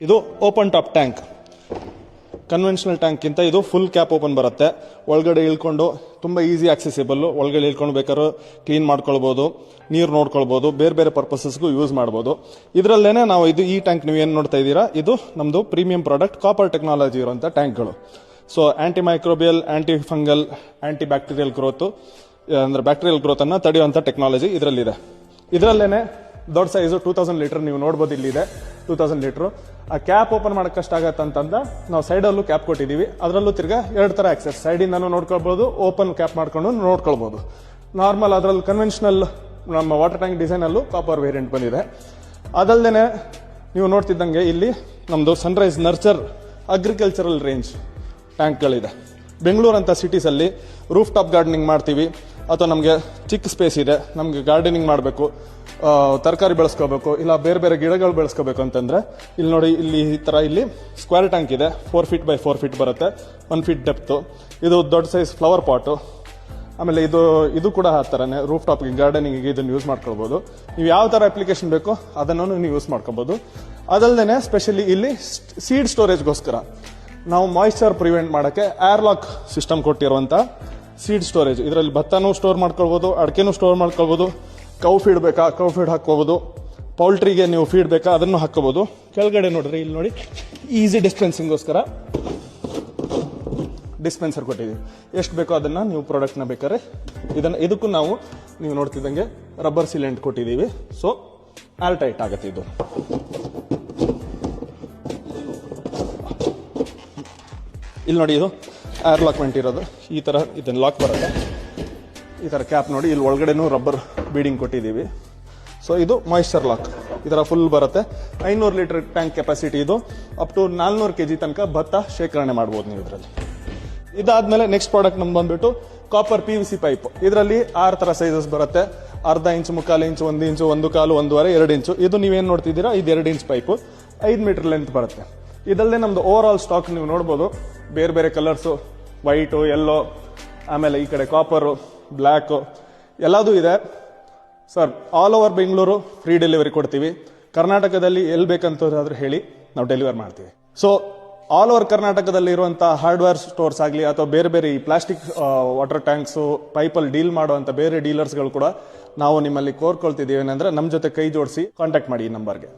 ಇದು open top tank. Conventional ಟ್ಯಾಂಕ್ಗಿಂತ ಇದು full cap open ಬರುತ್ತೆ. ಒಳಗಡೆ ಇಳ್ಕೊಂಡು ತುಂಬ ಈಸಿ ಆಕ್ಸೆಸಿಬಲ್. ಒಳಗಡೆ ಇಳ್ಕೊಂಡು ಬೇಕಾದ್ರೂ ಕ್ಲೀನ್ ಮಾಡ್ಕೊಳ್ಬೋದು, ನೀರು ನೋಡ್ಕೊಳ್ಬೋದು, ಬೇರೆ ಬೇರೆ ಪರ್ಪಸಸ್ಗೂ ಯೂಸ್ ಮಾಡ್ಬೋದು. ಇದರಲ್ಲೇನೆ ನಾವು ಈ ಟ್ಯಾಂಕ್ ನೀವು ಏನು ನೋಡ್ತಾ ಇದ್ದೀರಾ, ಇದು ನಮ್ಮದು ಪ್ರೀಮಿಯಂ ಪ್ರಾಡಕ್ಟ್ ಕಾಪರ್ ಟೆಕ್ನಾಲಜಿ ಇರುವಂಥ ಟ್ಯಾಂಕ್ಗಳು. So anti microbial, anti fungal, anti bacterial growth ಅಂದರೆ ಬ್ಯಾಕ್ಟೀರಿಯಲ್ ಗ್ರೋತನ್ನು ತಡೆಯುವಂಥ ಟೆಕ್ನಾಲಜಿ ಇದರಲ್ಲಿದೆ. ಇದರಲ್ಲೇನೆ ದೊಡ್ಡ ಸೈಜು 2000 ಲೀಟರ್ ನೀವು ನೋಡ್ಬೋದು, ಇಲ್ಲಿದೆ 2000 ಲೀಟ್ರು. ಆ ಕ್ಯಾಪ್ ಓಪನ್ ಮಾಡೋಕೆ ಕಷ್ಟ ಆಗತ್ತೆ ಅಂತಂದ ನಾವು ಸೈಡಲ್ಲೂ ಕ್ಯಾಪ್ ಕೊಟ್ಟಿದ್ದೀವಿ. ಅದರಲ್ಲೂ ತಿರ್ಗಾ 2 ಥರ ಆಕ್ಸೆಸ್, ಸೈಡಿಂದನೂ ನೋಡ್ಕೊಳ್ಬೋದು, ಓಪನ್ ಕ್ಯಾಪ್ ಮಾಡ್ಕೊಂಡು ನೋಡ್ಕೊಳ್ಬೋದು. ನಾರ್ಮಲ್ ಅದರಲ್ಲಿ ಕನ್ವೆನ್ಷನಲ್ ನಮ್ಮ ವಾಟರ್ ಟ್ಯಾಂಕ್ ಡಿಸೈನಲ್ಲೂ ಕಾಪರ್ ವೇರಿಯಂಟ್ ಬಂದಿದೆ. ಅದಲ್ಲದೆ ನೀವು ನೋಡ್ತಿದ್ದಂಗೆ ಇಲ್ಲಿ ನಮ್ಮದು ಸನ್ರೈಸ್ ನರ್ಚರ್ ಅಗ್ರಿಕಲ್ಚರಲ್ ರೇಂಜ್ ಟ್ಯಾಂಕ್ಗಳಿದೆ. ಬೆಂಗಳೂರು ಅಂತ ಸಿಟೀಸಲ್ಲಿ ರೂಫ್ ಟಾಪ್ ಗಾರ್ಡನಿಂಗ್ ಮಾಡ್ತೀವಿ, ಅಥವಾ ನಮಗೆ ಚಿಕ್ಕ ಸ್ಪೇಸ್ ಇದೆ, ನಮಗೆ ಗಾರ್ಡನಿಂಗ್ ಮಾಡಬೇಕು, ತರಕಾರಿ ಬೆಳೆಸ್ಕೋಬೇಕು, ಇಲ್ಲ ಬೇರೆ ಬೇರೆ ಗಿಡಗಳು ಬೆಳೆಸ್ಕೋಬೇಕು ಅಂತಂದ್ರೆ ಇಲ್ಲಿ ನೋಡಿ, ಇಲ್ಲಿ ಈ ಥರ ಇಲ್ಲಿ ಸ್ಕ್ವೇರ್ ಟ್ಯಾಂಕ್ ಇದೆ. 4 ಫೀಟ್ ಬೈ 4 ಫೀಟ್ ಬರುತ್ತೆ, 1 ಫೀಟ್ ಡೆಪ್ತು. ಇದು ದೊಡ್ಡ ಸೈಜ್ ಫ್ಲವರ್ ಪಾಟು. ಆಮೇಲೆ ಇದು ಕೂಡ ಆ ಥರನೇ ರೂಫ್ ಟಾಪ್ಗೆ ಗಾರ್ಡನಿಂಗಿಗೆ ಇದನ್ನು ಯೂಸ್ ಮಾಡ್ಕೊಳ್ಬೋದು. ನೀವು ಯಾವ ಥರ ಅಪ್ಲಿಕೇಶನ್ ಬೇಕೋ ಅದನ್ನು ನೀವು ಯೂಸ್ ಮಾಡ್ಕೋಬೋದು. ಅದಲ್ಲದೆ ಸ್ಪೆಷಲಿ ಇಲ್ಲಿ ಸೀಡ್ ಸ್ಟೋರೇಜ್ಗೋಸ್ಕರ ನಾವು ಮಾಯಿಶ್ಚರ್ ಪ್ರಿವೆಂಟ್ ಮಾಡೋಕ್ಕೆ ಏರ್ಲಾಕ್ ಸಿಸ್ಟಮ್ ಕೊಟ್ಟಿರುವಂಥ ಸೀಡ್ ಸ್ಟೋರೇಜ್. ಇದರಲ್ಲಿ ಭತ್ತನೂ ಸ್ಟೋರ್ ಮಾಡ್ಕೊಳ್ಬೋದು, ಅಡಿಕೆನೂ ಸ್ಟೋರ್ ಮಾಡ್ಕೊಳ್ಬೋದು. ಕೌ ಫೀಡ್ ಬೇಕಾ ಕೌ ಫೀಡ್ ಹಾಕ್ಕೋಬೋದು, ಪೌಲ್ಟ್ರಿಗೆ ನೀವು ಫೀಡ್ ಬೇಕಾ ಅದನ್ನು ಹಾಕ್ಕೋಬೋದು. ಕೆಳಗಡೆ ನೋಡ್ರಿ, ಇಲ್ಲಿ ನೋಡಿ ಈಸಿ ಡಿಸ್ಪೆನ್ಸಿಂಗೋಸ್ಕರ ಡಿಸ್ಪೆನ್ಸರ್ ಕೊಟ್ಟಿದ್ದೀವಿ. ಎಷ್ಟು ಬೇಕೋ ಅದನ್ನು ನೀವು ಪ್ರಾಡಕ್ಟ್ನ ಬೇಕಾದ್ರೆ ಇದಕ್ಕೂ ನಾವು ನೀವು ನೋಡ್ತಿದ್ದಂಗೆ ರಬ್ಬರ್ ಸಿಲೆಂಟ್ ಕೊಟ್ಟಿದ್ದೀವಿ. ಸೊ ಏರ್ ಟೈಟ್ ಆಗುತ್ತೆ ಇದು. ಇಲ್ಲಿ ನೋಡಿ, ಇದು ಏರ್ ಲಾಕ್ಮೆಂಟ್ ಇರೋದು. ಈ ಥರ ಇದನ್ನು ಲಾಕ್ ಬರುತ್ತೆ. ಈ ಥರ ಕ್ಯಾಪ್ ನೋಡಿ, ಇಲ್ಲಿ ಒಳಗಡೆನೂ ರಬ್ಬರ್ ಬೀಡಿಂಗ್ ಕೊಟ್ಟಿದ್ದೀವಿ. ಸೊ ಇದು ಮಾಯಿಶ್ಚರ್ ಲಾಕ್. ಈ ಥರ ಫುಲ್ ಬರುತ್ತೆ. 500 ಲೀಟರ್ ಟ್ಯಾಂಕ್ ಕೆಪಾಸಿಟಿ ಇದು. ಅಪ್ ಟು 400 kg ತನಕ ಭತ್ತ ಶೇಖರಣೆ ಮಾಡ್ಬೋದು ನೀವು ಇದರಲ್ಲಿ. ಇದಾದ್ಮೇಲೆ ನೆಕ್ಸ್ಟ್ ಪ್ರಾಡಕ್ಟ್ ನಮ್ದು ಬಂದ್ಬಿಟ್ಟು ಕಾಪರ್ PVC ಪೈಪ್. ಇದರಲ್ಲಿ 6 ಥರ ಸೈಜಸ್ ಬರುತ್ತೆ. ಅರ್ಧ ಇಂಚು, 3/4 ಇಂಚು, 1 ಇಂಚು, 1/4, 1/2, 2 ಇಂಚು. ಇದು ನೀವೇನು ನೋಡ್ತಿದ್ದೀರಾ, ಇದು 2 ಇಂಚ್ ಪೈಪು, 5 ಮೀಟರ್ ಲೆಂತ್ ಬರುತ್ತೆ. ಇದಲ್ಲದೆ ನಮ್ದು ಓವರ್ ಆಲ್ ಸ್ಟಾಕ್ ನೀವು ನೋಡ್ಬೋದು. ಬೇರೆ ಬೇರೆ ಕಲರ್ಸು, ವೈಟು, ಯೆಲ್ಲೋ, ಆಮೇಲೆ ಈ ಕಡೆ ಕಾಪರು, ಬ್ಲ್ಯಾಕು ಎಲ್ಲದೂ ಇದೆ. Sir, all over Bengaluru free delivery ಕೊಡ್ತೀವಿ. ಕರ್ನಾಟಕದಲ್ಲಿ ಎಲ್ಲಿ ಬೇಕಂತಾದ್ರೂ ಹೇಳಿ, ನಾವು ಡೆಲಿವರ್ ಮಾಡ್ತೀವಿ. ಸೊ ಆಲ್ ಓವರ್ ಕರ್ನಾಟಕದಲ್ಲಿ ಇರುವಂಥ ಹಾರ್ಡ್ವೇರ್ ಸ್ಟೋರ್ಸ್ ಆಗಲಿ, ಅಥವಾ ಬೇರೆ ಬೇರೆ ಈ ಪ್ಲಾಸ್ಟಿಕ್ ವಾಟರ್ ಟ್ಯಾಂಕ್ಸು ಪೈಪಲ್ಲಿ ಡೀಲ್ ಮಾಡುವಂಥ ಬೇರೆ ಡೀಲರ್ಸ್ಗಳು ಕೂಡ ನಾವು ನಿಮ್ಮಲ್ಲಿ ಕೋರ್ಕೊಳ್ತಿದ್ದೀವಿ. ಏನಂದ್ರೆ ನಮ್ಮ ಜೊತೆ ಕೈ ಜೋಡಿಸಿ ಕಾಂಟ್ಯಾಕ್ಟ್ ಮಾಡಿ ಈ ನಂಬರ್ಗೆ.